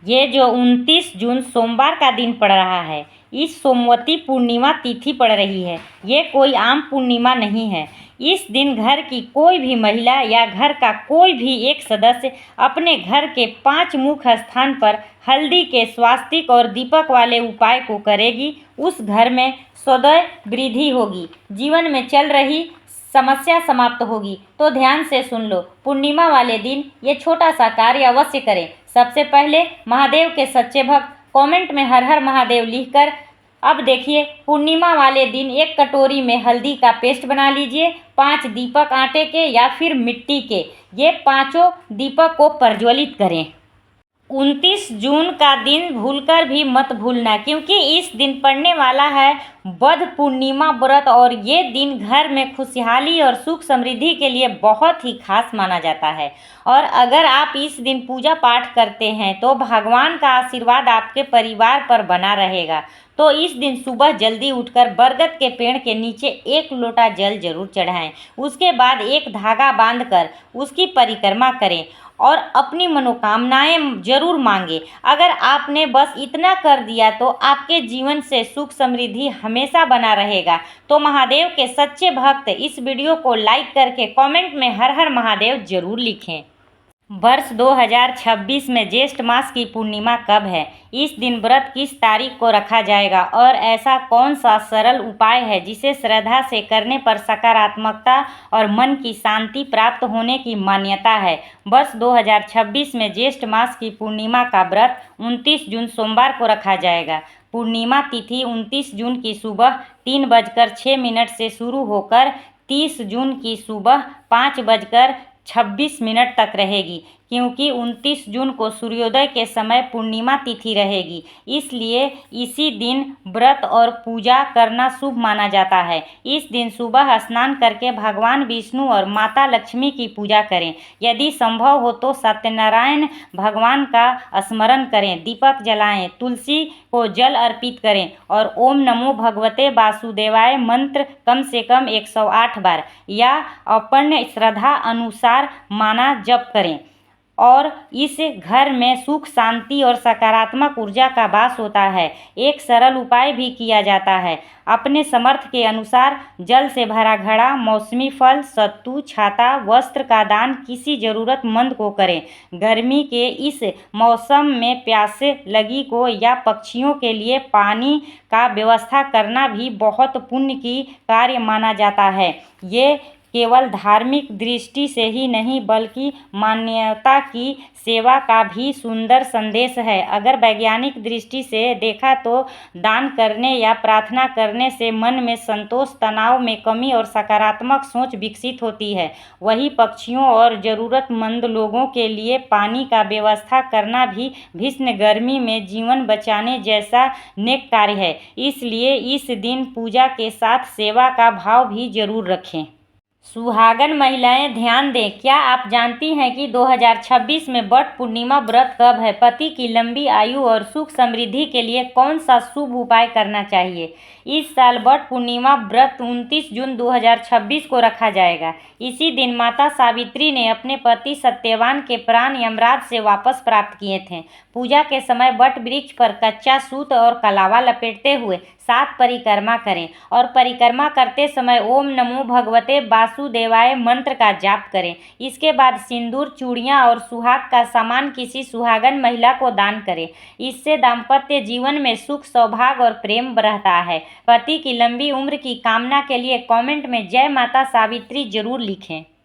ये जो 29 जून सोमवार का दिन पड़ रहा है, इस सोमवती पूर्णिमा तिथि पड़ रही है। ये कोई आम पूर्णिमा नहीं है। इस दिन घर की कोई भी महिला या घर का कोई भी एक सदस्य अपने घर के 5 मुख्य स्थान पर हल्दी के स्वास्तिक और दीपक वाले उपाय को करेगी। उस घर में सदैव वृद्धि होगी, जीवन में चल रही समस्या समाप्त होगी। तो ध्यान से सुन लो, पूर्णिमा वाले दिन ये छोटा सा कार्य अवश्य करें। सबसे पहले महादेव के सच्चे भक्त कमेंट में हर हर महादेव लिखकर अब देखिए, पूर्णिमा वाले दिन एक कटोरी में हल्दी का पेस्ट बना लीजिए। 5 दीपक आटे के या फिर मिट्टी के, ये पांचों दीपक को प्रज्वलित करें। 29 जून का दिन भूलकर भी मत भूलना, क्योंकि इस दिन पड़ने वाला है बुध पूर्णिमा व्रत और ये दिन घर में खुशहाली और सुख समृद्धि के लिए बहुत ही खास माना जाता है। और अगर आप इस दिन पूजा पाठ करते हैं तो भगवान का आशीर्वाद आपके परिवार पर बना रहेगा। तो इस दिन सुबह जल्दी उठकर बरगद के पेड़ के नीचे 1 लोटा जल जरूर चढ़ाएं। उसके बाद एक धागा बांधकर उसकी परिक्रमा करें और अपनी मनोकामनाएं जरूर मांगे। अगर आपने बस इतना कर दिया तो आपके जीवन से सुख समृद्धि हमेशा बना रहेगा। तो महादेव के सच्चे भक्त इस वीडियो को लाइक करके कमेंट में हर हर महादेव जरूर लिखें। वर्ष 2026 में ज्येष्ठ मास की पूर्णिमा कब है? इस दिन व्रत किस तारीख को रखा जाएगा और ऐसा कौन सा सरल उपाय है जिसे श्रद्धा से करने पर सकारात्मकता और मन की शांति प्राप्त होने की मान्यता है? वर्ष 2026 में ज्येष्ठ मास की पूर्णिमा का व्रत 29 जून सोमवार को रखा जाएगा। पूर्णिमा तिथि 29 जून की सुबह 3:06 से शुरू होकर 30 जून की सुबह 5:26 तक रहेगी। क्योंकि 29 जून को सूर्योदय के समय पूर्णिमा तिथि रहेगी, इसलिए इसी दिन व्रत और पूजा करना शुभ माना जाता है। इस दिन सुबह स्नान करके भगवान विष्णु और माता लक्ष्मी की पूजा करें। यदि संभव हो तो सत्यनारायण भगवान का स्मरण करें, दीपक जलाएं, तुलसी को जल अर्पित करें और ओम नमो भगवते वासुदेवाय मंत्र कम से कम 108 बार या अपने श्रद्धा अनुसार माना जप करें। और इस घर में सुख शांति और सकारात्मक ऊर्जा का वास होता है। एक सरल उपाय भी किया जाता है। अपने समर्थ के अनुसार जल से भरा घड़ा, मौसमी फल, सत्तू, छाता, वस्त्र का दान किसी जरूरतमंद को करें। गर्मी के इस मौसम में प्यासे लगी को या पक्षियों के लिए पानी का व्यवस्था करना भी बहुत पुण्य की कार्य माना जाता है। ये केवल धार्मिक दृष्टि से ही नहीं बल्कि मानवता की सेवा का भी सुंदर संदेश है। अगर वैज्ञानिक दृष्टि से देखा तो दान करने या प्रार्थना करने से मन में संतोष, तनाव में कमी और सकारात्मक सोच विकसित होती है। वहीं पक्षियों और ज़रूरतमंद लोगों के लिए पानी का व्यवस्था करना भी भीषण गर्मी में जीवन बचाने जैसा नेक कार्य है। इसलिए इस दिन पूजा के साथ सेवा का भाव भी जरूर रखें। सुहागन महिलाएं ध्यान दें, क्या आप जानती हैं कि 2026 में वट पूर्णिमा व्रत कब है? पति की लंबी आयु और सुख समृद्धि के लिए कौन सा शुभ उपाय करना चाहिए? इस साल वट पूर्णिमा व्रत 29 जून 2026 को रखा जाएगा। इसी दिन माता सावित्री ने अपने पति सत्यवान के प्राण यमराज से वापस प्राप्त किए थे। पूजा के समय वट वृक्ष पर कच्चा सूत और कलावा लपेटते हुए 7 परिक्रमा करें और परिक्रमा करते समय ओम नमो भगवते वासुदेवाय मंत्र का जाप करें। इसके बाद सिंदूर, चूड़ियां और सुहाग का सामान किसी सुहागन महिला को दान करें। इससे दाम्पत्य जीवन में सुख, सौभाग्य और प्रेम रहता है। पति की लंबी उम्र की कामना के लिए कमेंट में जय माता सावित्री जरूर लिखें।